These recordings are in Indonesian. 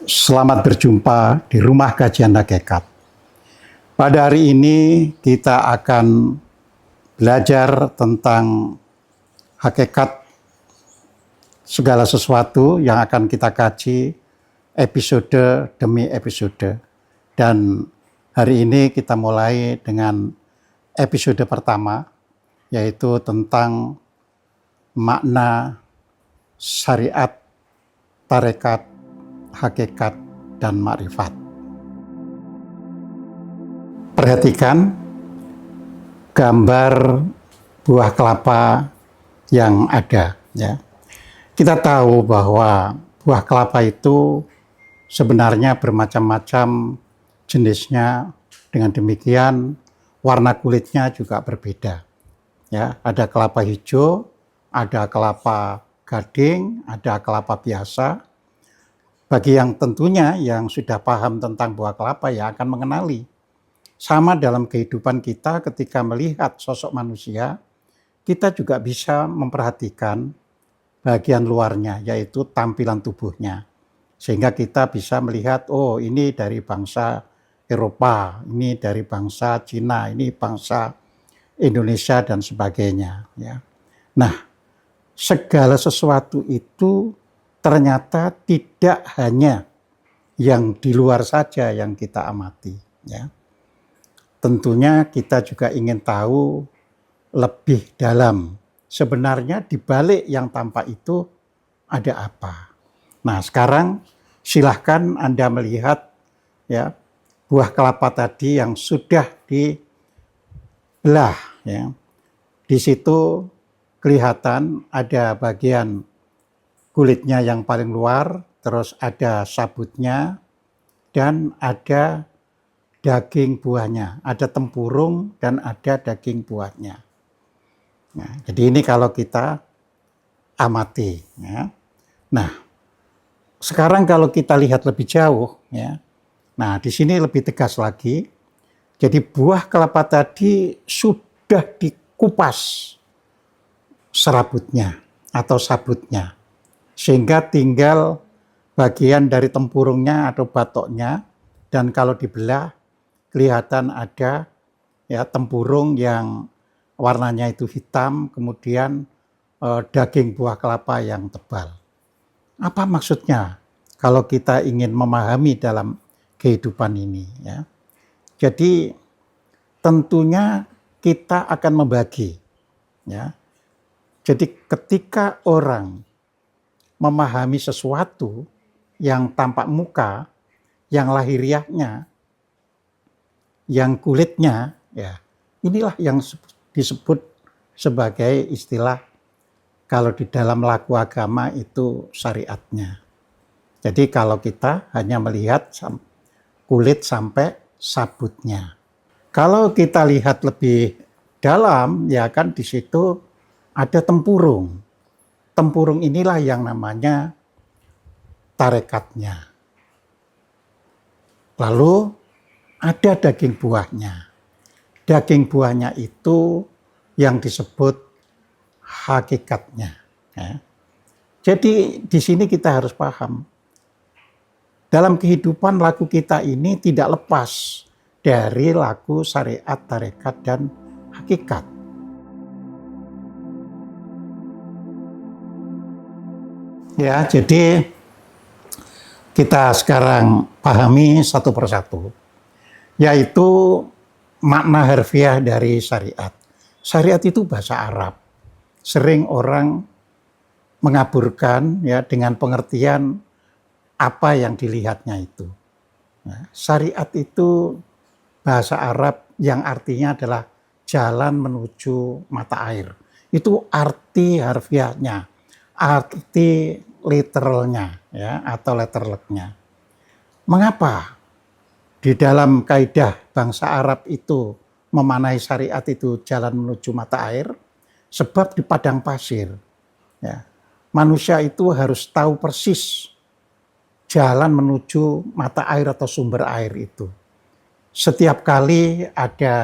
Selamat berjumpa di Rumah Kajian Hakikat. Pada hari ini kita akan belajar tentang hakikat segala sesuatu yang akan kita kaji episode demi episode. Dan hari ini kita mulai dengan episode pertama, yaitu tentang makna syariat, tarekat, hakikat, dan makrifat. Perhatikan gambar buah kelapa yang ada. Ya. Kita tahu bahwa buah kelapa itu sebenarnya bermacam-macam jenisnya. Dengan demikian warna kulitnya juga berbeda. Ya, ada kelapa hijau, ada kelapa gading, ada kelapa biasa. Bagi yang tentunya yang sudah paham tentang buah kelapa ya akan mengenali. Sama dalam kehidupan kita ketika melihat sosok manusia, kita juga bisa memperhatikan bagian luarnya, yaitu tampilan tubuhnya. Sehingga kita bisa melihat, oh ini dari bangsa Eropa, ini dari bangsa Cina, ini bangsa Indonesia dan sebagainya. Ya. Nah, segala sesuatu itu ternyata tidak hanya yang di luar saja yang kita amati. Ya. Tentunya kita juga ingin tahu lebih dalam. Sebenarnya di balik yang tampak itu ada apa. Nah sekarang silahkan Anda melihat ya buah kelapa tadi yang sudah dibelah. Ya. Di situ kelihatan ada bagian kulitnya yang paling luar, terus ada sabutnya, dan ada daging buahnya. Ada tempurung dan ada daging buahnya. Nah, jadi ini kalau kita amati. Ya. Nah, sekarang kalau kita lihat lebih jauh, ya. Nah di sini lebih tegas lagi. Jadi buah kelapa tadi sudah dikupas serabutnya atau sabutnya. Sehingga tinggal bagian dari tempurungnya atau batoknya, dan kalau dibelah kelihatan ada ya tempurung yang warnanya itu hitam, kemudian daging buah kelapa yang tebal. Apa maksudnya kalau kita ingin memahami dalam kehidupan ini? Ya. Jadi tentunya kita akan membagi. Ya. Jadi ketika orang memahami sesuatu yang tampak muka, yang lahiriahnya, yang kulitnya, ya inilah yang disebut sebagai istilah kalau di dalam laku agama itu syariatnya. Jadi kalau kita hanya melihat kulit sampai sabutnya. Kalau kita lihat lebih dalam, ya kan di situ ada tempurung. Tempurung inilah yang namanya tarekatnya. Lalu ada daging buahnya. Daging buahnya itu yang disebut hakikatnya. Ya. Jadi di sini kita harus paham. Dalam kehidupan laku kita ini tidak lepas dari laku syariat, tarekat, dan hakikat. Ya, jadi kita sekarang pahami satu persatu, yaitu makna harfiah dari syariat. Syariat itu bahasa Arab. Sering orang mengaburkan ya dengan pengertian apa yang dilihatnya itu. Nah, syariat itu bahasa Arab yang artinya adalah jalan menuju mata air. Itu arti harfiahnya, arti literalnya ya atau letterleknya. Mengapa di dalam kaidah bangsa Arab itu memanai syariat itu jalan menuju mata air? Sebab di padang pasir ya, manusia itu harus tahu persis jalan menuju mata air atau sumber air itu. Setiap kali ada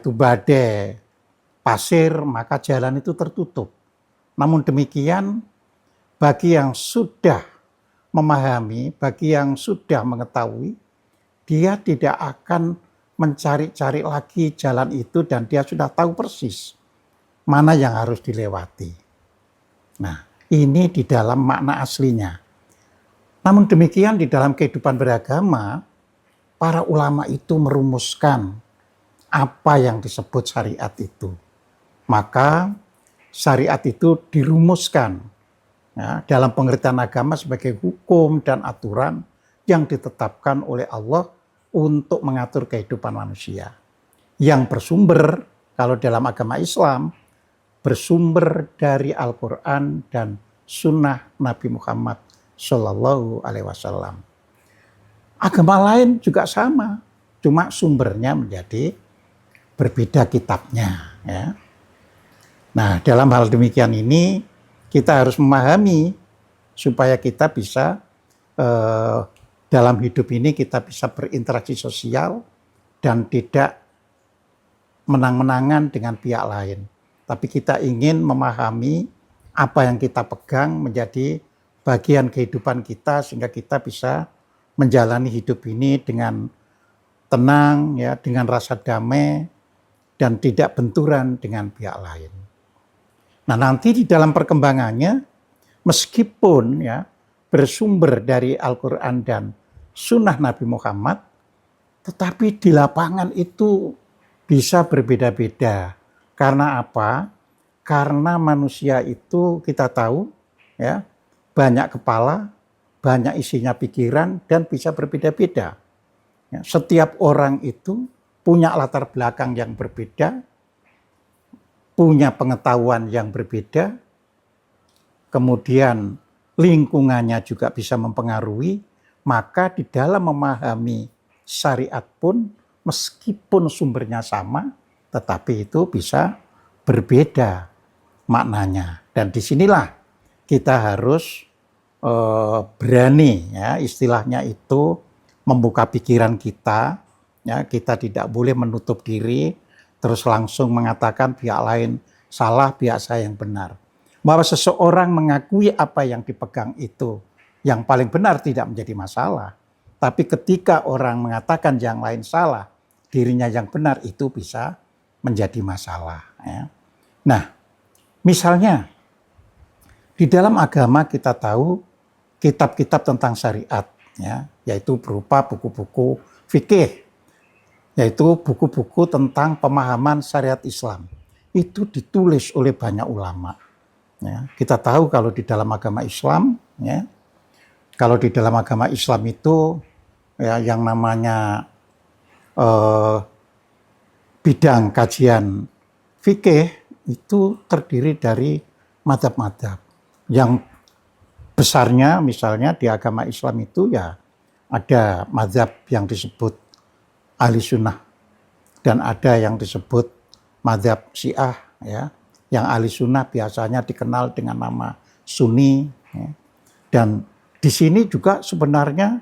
badai pasir, maka jalan itu tertutup. Namun demikian, bagi yang sudah memahami, bagi yang sudah mengetahui, dia tidak akan mencari-cari lagi jalan itu dan dia sudah tahu persis mana yang harus dilewati. Nah, ini di dalam makna aslinya. Namun demikian di dalam kehidupan beragama, para ulama itu merumuskan apa yang disebut syariat itu. Maka syariat itu dirumuskan ya, dalam pengertian agama sebagai hukum dan aturan yang ditetapkan oleh Allah untuk mengatur kehidupan manusia. Yang bersumber, kalau dalam agama Islam, bersumber dari Al-Quran dan Sunnah Nabi Muhammad Shallallahu Alaihi Wasallam. Agama lain juga sama, cuma sumbernya menjadi berbeda kitabnya. Ya. Nah, dalam hal demikian ini kita harus memahami supaya kita bisa dalam hidup ini kita bisa berinteraksi sosial dan tidak menang-menangan dengan pihak lain. Tapi kita ingin memahami apa yang kita pegang menjadi bagian kehidupan kita sehingga kita bisa menjalani hidup ini dengan tenang, ya, dengan rasa damai dan tidak benturan dengan pihak lain. Nah, nanti di dalam perkembangannya, meskipun ya bersumber dari Al-Quran dan Sunnah Nabi Muhammad, tetapi di lapangan itu bisa berbeda-beda. Karena apa? Karena manusia itu kita tahu ya banyak kepala, banyak isinya pikiran dan bisa berbeda-beda. Ya, setiap orang itu punya latar belakang yang berbeda, punya pengetahuan yang berbeda, kemudian lingkungannya juga bisa mempengaruhi, maka di dalam memahami syariat pun meskipun sumbernya sama, tetapi itu bisa berbeda maknanya. Dan disinilah kita harus berani, ya, istilahnya itu membuka pikiran kita, ya, kita tidak boleh menutup diri, terus langsung mengatakan pihak lain salah, pihak saya yang benar. Bahwa seseorang mengakui apa yang dipegang itu yang paling benar tidak menjadi masalah. Tapi ketika orang mengatakan yang lain salah, dirinya yang benar, itu bisa menjadi masalah. Ya. Nah, misalnya di dalam agama kita tahu kitab-kitab tentang syariat, ya, yaitu berupa buku-buku fikih, yaitu buku-buku tentang pemahaman syariat Islam. Itu ditulis oleh banyak ulama. Ya, kita tahu kalau di dalam agama Islam, ya, kalau di dalam agama Islam itu ya, yang namanya bidang kajian fikih itu terdiri dari mazhab-mazhab. Yang besarnya misalnya di agama Islam itu ya ada mazhab yang disebut Ahli Sunnah dan ada yang disebut mazhab Syiah, ya. Yang Ahli Sunnah biasanya dikenal dengan nama Sunni, ya. Dan di sini juga sebenarnya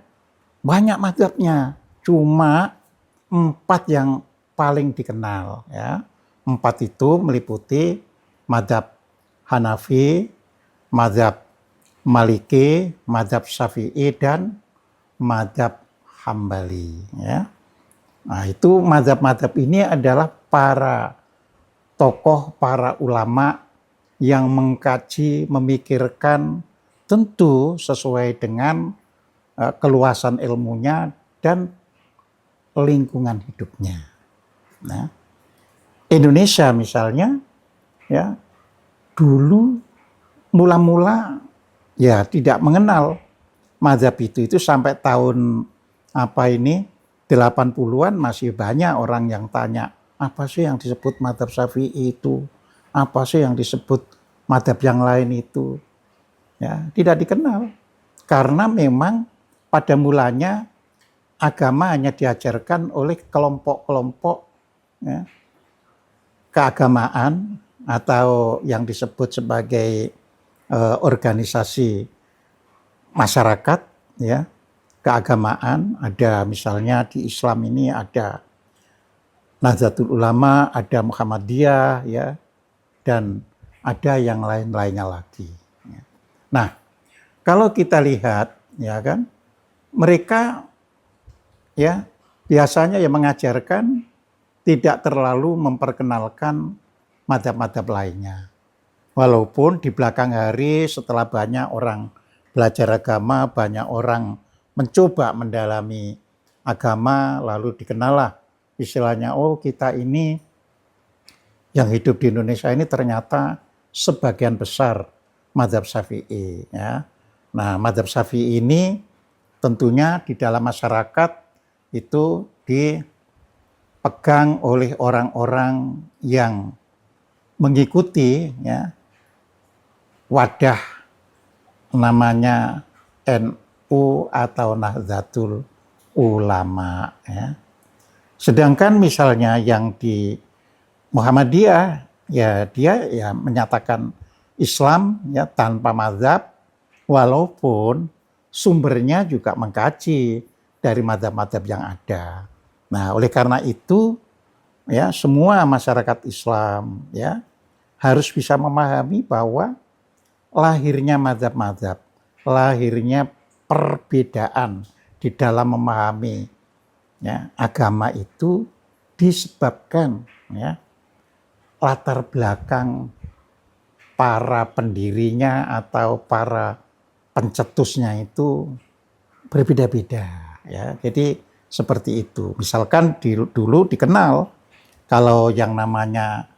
banyak mazhabnya, cuma 4 yang paling dikenal, ya. 4 itu meliputi mazhab Hanafi, mazhab Maliki, mazhab Syafi'i dan mazhab Hambali, ya. Nah, itu mazhab-mazhab ini adalah para tokoh, para ulama yang mengkaji, memikirkan tentu sesuai dengan keluasan ilmunya dan lingkungan hidupnya. Nah, Indonesia misalnya, ya, dulu mula-mula ya tidak mengenal mazhab itu sampai tahun 80-an masih banyak orang yang tanya, apa sih yang disebut mazhab Syafi'i itu? Apa sih yang disebut mazhab yang lain itu? Ya, tidak dikenal. Karena memang pada mulanya agama hanya diajarkan oleh kelompok-kelompok, ya, keagamaan atau yang disebut sebagai organisasi masyarakat, ya, keagamaan. Ada misalnya di Islam ini ada Nahdlatul Ulama, ada Muhammadiyah, ya, dan ada yang lain-lainnya lagi. Nah, kalau kita lihat ya kan? Mereka ya biasanya yang mengajarkan tidak terlalu memperkenalkan madhab-madhab lainnya. Walaupun di belakang hari setelah banyak orang belajar agama, banyak orang mencoba mendalami agama, lalu dikenallah istilahnya, oh kita ini yang hidup di Indonesia ini ternyata sebagian besar mazhab Syafi'i. Ya. Nah, mazhab Syafi'i ini tentunya di dalam masyarakat itu dipegang oleh orang-orang yang mengikuti ya, wadah namanya NU atau Nahdlatul Ulama. Ya. Sedangkan misalnya yang di Muhammadiyah, ya dia ya menyatakan Islam ya tanpa mazhab, walaupun sumbernya juga mengkaji dari mazhab-mazhab yang ada. Nah, oleh karena itu ya semua masyarakat Islam ya harus bisa memahami bahwa lahirnya mazhab-mazhab, lahirnya perbedaan di dalam memahami ya agama itu disebabkan ya latar belakang para pendirinya atau para pencetusnya itu berbeda-beda ya. Jadi seperti itu. Misalkan dulu dikenal kalau yang namanya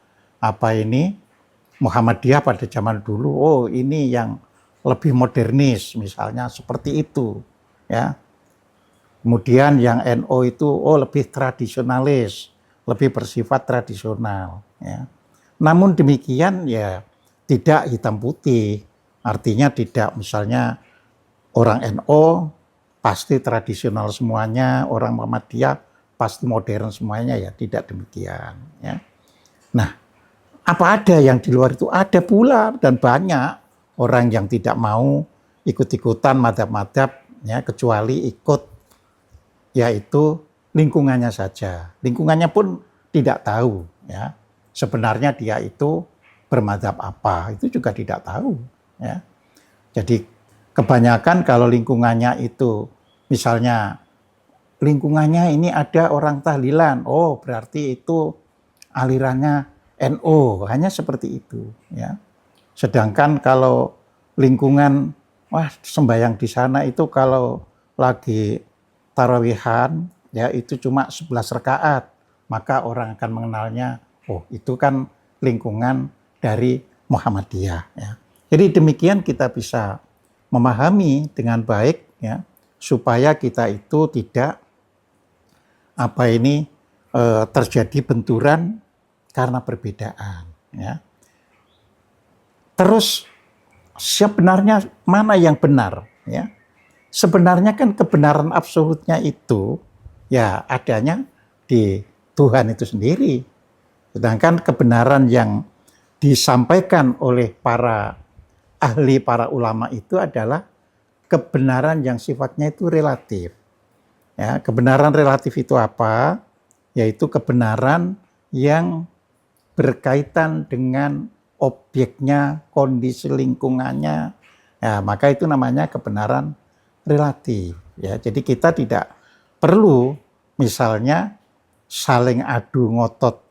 Muhammadiyah pada zaman dulu, oh ini yang lebih modernis misalnya seperti itu ya. Kemudian yang NU itu oh lebih tradisionalis, lebih bersifat tradisional ya. Namun demikian ya tidak hitam putih, artinya tidak misalnya orang NU pasti tradisional semuanya, orang Muhammadiyah pasti modern semuanya, ya tidak demikian ya. Nah, apa ada yang di luar itu? Ada pula, dan banyak orang yang tidak mau ikut-ikutan madhab-madhab ya, kecuali ikut yaitu lingkungannya saja. Lingkungannya pun tidak tahu ya. Sebenarnya dia itu bermadzhab apa, itu juga tidak tahu ya. Jadi kebanyakan kalau lingkungannya itu misalnya lingkungannya ini ada orang tahlilan, oh berarti itu alirannya NU, hanya seperti itu ya. Sedangkan kalau lingkungan wah sembahyang di sana itu kalau lagi tarawihan ya itu cuma 11 rakaat, maka orang akan mengenalnya oh itu kan lingkungan dari Muhammadiyah ya. Jadi demikian kita bisa memahami dengan baik ya supaya kita itu tidak terjadi benturan karena perbedaan ya. Terus sebenarnya mana yang benar ya? Sebenarnya kan kebenaran absolutnya itu ya adanya di Tuhan itu sendiri. Sedangkan kebenaran yang disampaikan oleh para ahli, para ulama itu adalah kebenaran yang sifatnya itu relatif. Ya, kebenaran relatif itu apa? Yaitu kebenaran yang berkaitan dengan objeknya, kondisi lingkungannya. Ya, maka itu namanya kebenaran relatif. Ya, jadi kita tidak perlu misalnya saling adu ngotot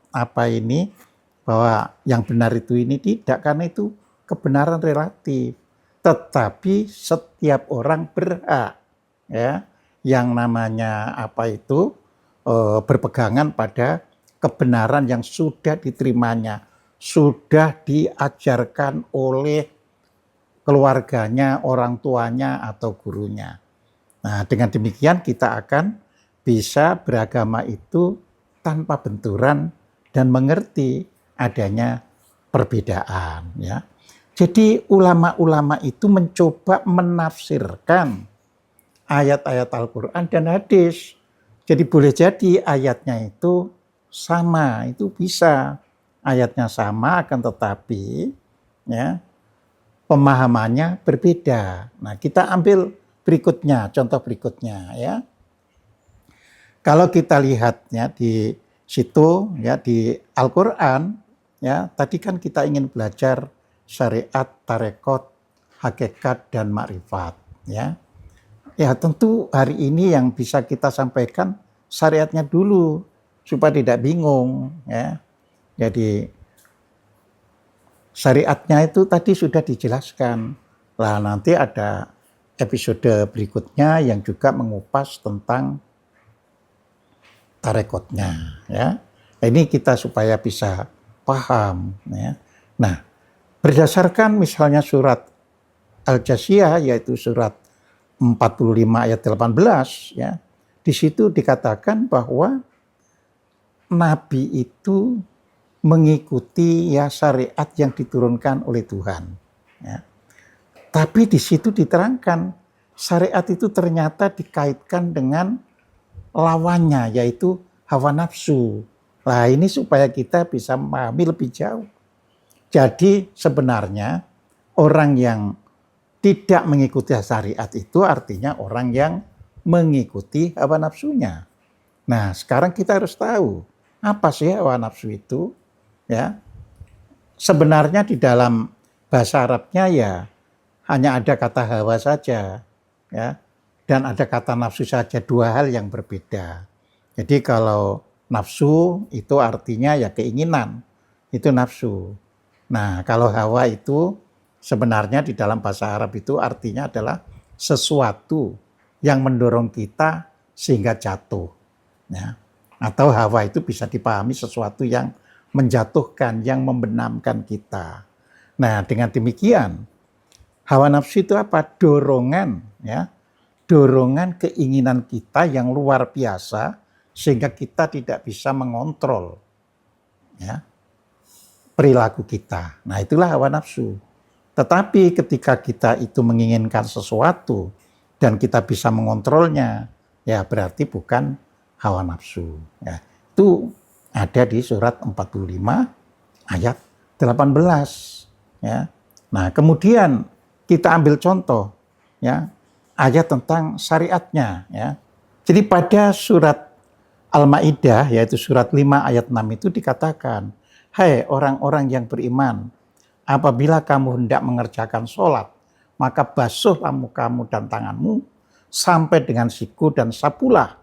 bahwa yang benar itu ini tidak, karena itu kebenaran relatif. Tetapi setiap orang berhak ya yang namanya berpegangan pada kebenaran yang sudah diterimanya, sudah diajarkan oleh keluarganya, orang tuanya atau gurunya. Nah, dengan demikian kita akan bisa beragama itu tanpa benturan dan mengerti adanya perbedaan ya. Jadi ulama-ulama itu mencoba menafsirkan ayat-ayat Al-Qur'an dan hadis. Jadi boleh jadi ayatnya itu sama, itu bisa. Ayatnya sama akan tetapi ya pemahamannya berbeda. Nah, kita ambil berikutnya, contoh berikutnya ya. Kalau kita lihat ya di situ ya di Al-Qur'an ya, tadi kan kita ingin belajar syariat, tarekot, hakikat dan makrifat ya. Ya tentu hari ini yang bisa kita sampaikan syariatnya dulu supaya tidak bingung ya. Jadi syariatnya itu tadi sudah dijelaskan. Lah nanti ada episode berikutnya yang juga mengupas tentang tarekotnya ya. Ini kita supaya bisa paham ya. Nah, berdasarkan misalnya surat Al-Jasiyah yaitu surat 45 ayat 18 ya. Di situ dikatakan bahwa nabi itu mengikuti ya syariat yang diturunkan oleh Tuhan ya. Tapi di situ diterangkan syariat itu ternyata dikaitkan dengan lawannya yaitu hawa nafsu. Nah, ini supaya kita bisa memahami lebih jauh. Jadi sebenarnya orang yang tidak mengikuti syariat itu artinya orang yang mengikuti hawa nafsunya. Nah, sekarang kita harus tahu apa sih hawa nafsu itu? Ya, sebenarnya di dalam bahasa Arabnya ya hanya ada kata hawa saja, ya, dan ada kata nafsu saja, dua hal yang berbeda. Jadi kalau nafsu itu artinya ya keinginan, itu nafsu. Nah, kalau hawa itu sebenarnya di dalam bahasa Arab itu artinya adalah sesuatu yang mendorong kita sehingga jatuh. Ya. Atau hawa itu bisa dipahami sesuatu yang menjatuhkan, yang membenamkan kita. Nah, dengan demikian, hawa nafsu itu apa? Dorongan, ya, dorongan keinginan kita yang luar biasa sehingga kita tidak bisa mengontrol, ya, perilaku kita. Nah, itulah hawa nafsu. Tetapi ketika kita itu menginginkan sesuatu dan kita bisa mengontrolnya, ya berarti bukan hawa nafsu. Ya, itu ada di surat 45 ayat 18. Ya. Nah, kemudian kita ambil contoh ya, ayat tentang syariatnya ya. Jadi pada surat Al-Maidah yaitu surat 5 ayat 6 itu dikatakan, "Hai orang-orang yang beriman, apabila kamu hendak mengerjakan sholat, maka basuhlah mukamu dan tanganmu sampai dengan siku dan sapulah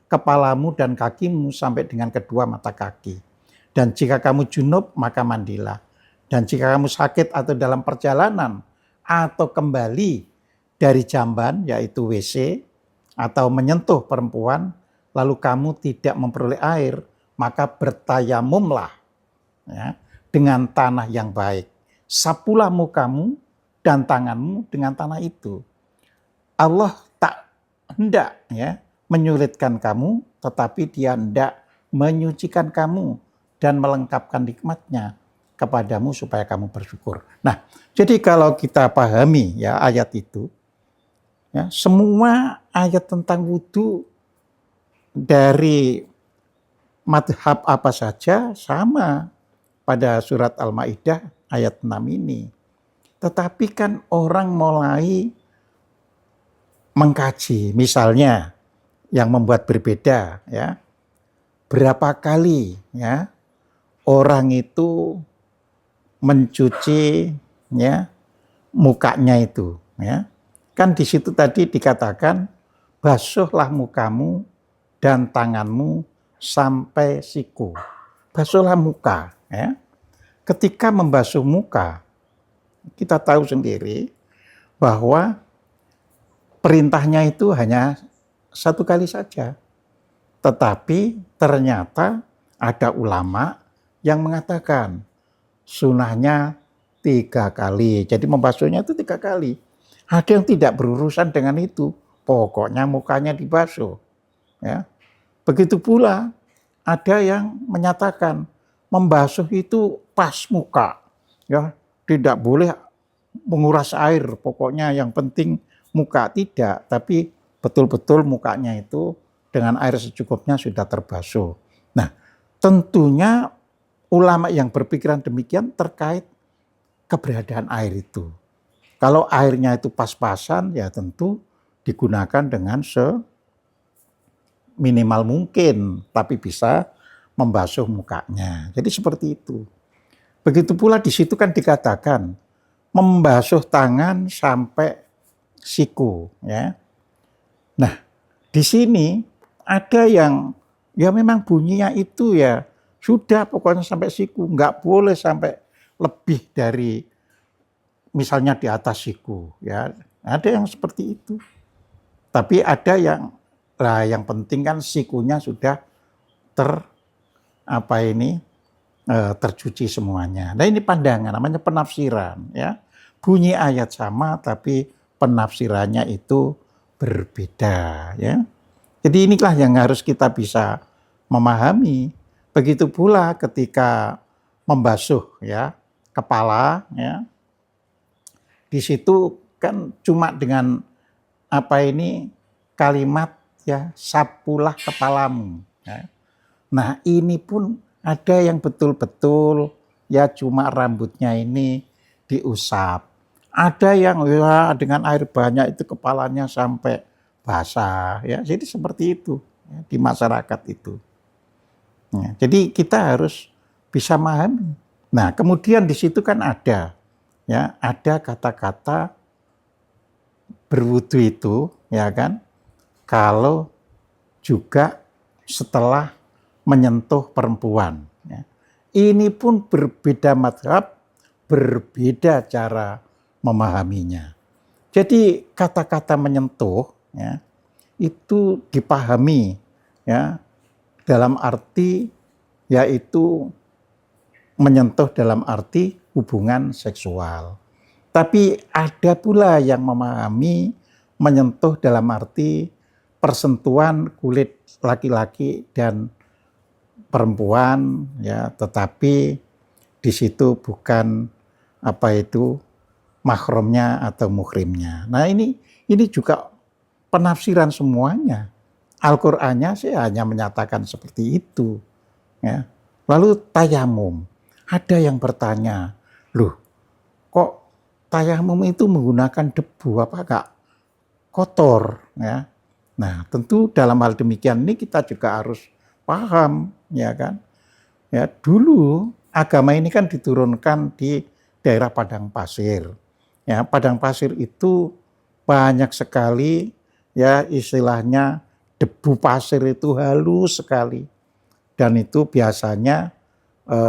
kepalamu dan kakimu sampai dengan kedua mata kaki. Dan jika kamu junub, maka mandilah. Dan jika kamu sakit atau dalam perjalanan atau kembali dari jamban, yaitu WC, atau menyentuh perempuan, lalu kamu tidak memperoleh air, maka bertayamumlah ya, dengan tanah yang baik. Sapulah mukamu dan tanganmu dengan tanah itu. Allah tak hendak ya menyulitkan kamu, tetapi Dia hendak menyucikan kamu dan melengkapkan nikmat-Nya kepadamu supaya kamu bersyukur. Nah, jadi kalau kita pahami ya ayat itu, ya, semua ayat tentang wudhu dari madhab apa saja sama pada surat Al-Maidah ayat 6 ini. Tetapi kan orang mulai mengkaji, misalnya yang membuat berbeda ya. Berapa kali ya orang itu mencuci ya mukanya itu ya. Kan di situ tadi dikatakan basuhlah mukamu dan tanganmu sampai siku. Basuhlah muka ya. Ketika membasuh muka kita tahu sendiri bahwa perintahnya itu hanya satu kali saja. Tetapi ternyata ada ulama yang mengatakan sunahnya 3 kali. Jadi membasuhnya itu 3 kali. Ada yang tidak berurusan dengan itu. Pokoknya mukanya dibasuh. Ya. Begitu pula ada yang menyatakan membasuh itu pas muka. Ya, tidak boleh menguras air. Pokoknya yang penting muka, tidak. Tapi betul-betul mukanya itu dengan air secukupnya sudah terbasuh. Nah, tentunya ulama yang berpikiran demikian terkait keberadaan air itu. Kalau airnya itu pas-pasan, ya tentu digunakan dengan seminimal mungkin, tapi bisa membasuh mukanya. Jadi seperti itu. Begitu pula di situ kan dikatakan membasuh tangan sampai siku, ya. Nah, di sini ada yang ya memang bunyinya itu ya sudah pokoknya sampai siku, nggak boleh sampai lebih dari misalnya di atas siku ya. Ada yang seperti itu. Tapi ada yang yang penting kan sikunya sudah ter apa ini tercuci semuanya. Nah ini pandangan, namanya penafsiran ya. Bunyi ayat sama tapi penafsirannya itu berbeda ya. Jadi inilah yang harus kita bisa memahami. Begitu pula ketika membasuh ya kepala ya. Di situ kan cuma dengan apa ini kalimat ya sapulah kepalamu ya. Nah ini pun ada yang betul-betul ya cuma rambutnya ini diusap. Ada yang ya dengan air banyak itu kepalanya sampai basah ya. Jadi seperti itu ya, di masyarakat itu. Ya, jadi kita harus bisa memahami. Nah kemudian di situ kan ada ya ada kata-kata berwudu itu ya kan kalau juga setelah menyentuh perempuan. Ya. Ini pun berbeda mazhab, berbeda cara memahaminya. Jadi kata-kata menyentuh ya, itu dipahami ya dalam arti yaitu menyentuh dalam arti hubungan seksual. Tapi ada pula yang memahami menyentuh dalam arti persentuhan kulit laki-laki dan perempuan ya, tetapi di situ bukan apa itu mahramnya atau muhrimnya. Nah ini juga penafsiran semuanya. Al-Qur'annya sih hanya menyatakan seperti itu ya. Lalu tayamum. Ada yang bertanya, loh kok tayamum itu menggunakan debu, apa enggak kotor ya. Nah tentu dalam hal demikian ini kita juga harus paham ya kan. Ya dulu agama ini kan diturunkan di daerah padang pasir. Ya padang pasir itu banyak sekali ya istilahnya debu pasir itu halus sekali. Dan itu biasanya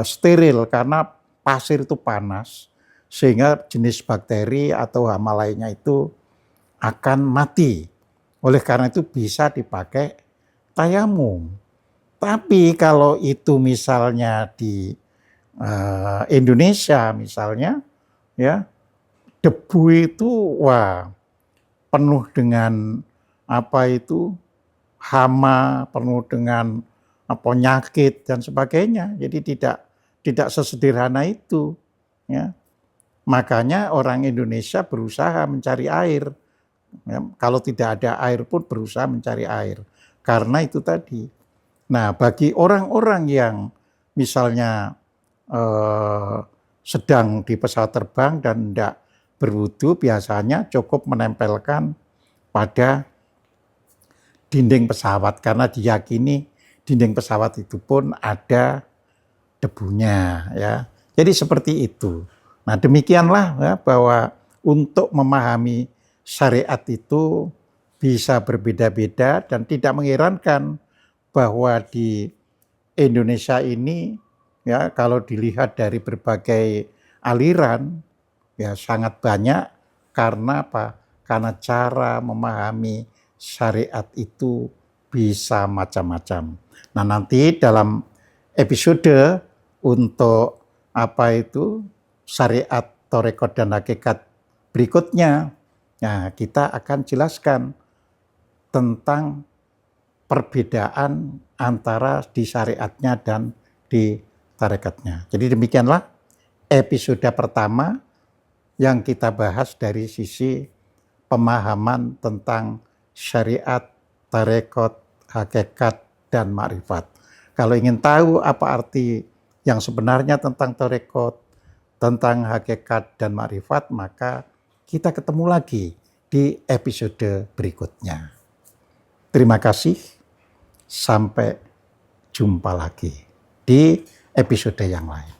steril karena pasir itu panas sehingga jenis bakteri atau hama lainnya itu akan mati. Oleh karena itu bisa dipakai tayamum. Tapi kalau itu misalnya di Indonesia misalnya ya debu itu wah penuh dengan apa itu hama, penuh dengan penyakit dan sebagainya. Jadi tidak sesederhana itu ya. Makanya orang Indonesia berusaha mencari air. Ya, kalau tidak ada air pun berusaha mencari air. Karena itu tadi. Nah, bagi orang-orang yang misalnya sedang di pesawat terbang dan tidak berwudu, biasanya cukup menempelkan pada dinding pesawat karena diyakini dinding pesawat itu pun ada debunya ya. Jadi seperti itu. Nah, demikianlah ya, bahwa untuk memahami syariat itu bisa berbeda-beda dan tidak mengherankan bahwa di Indonesia ini ya kalau dilihat dari berbagai aliran ya sangat banyak karena apa? Karena cara memahami syariat itu bisa macam-macam. Nah, nanti dalam episode untuk apa itu syariat, torekot dan hakikat berikutnya, nah kita akan jelaskan tentang perbedaan antara di syariatnya dan di tarekatnya. Jadi demikianlah episode pertama yang kita bahas dari sisi pemahaman tentang syariat, tarekot, hakikat, dan makrifat. Kalau ingin tahu apa arti yang sebenarnya tentang tarekot, tentang hakikat dan makrifat, maka kita ketemu lagi di episode berikutnya. Terima kasih, sampai jumpa lagi di episode yang lain.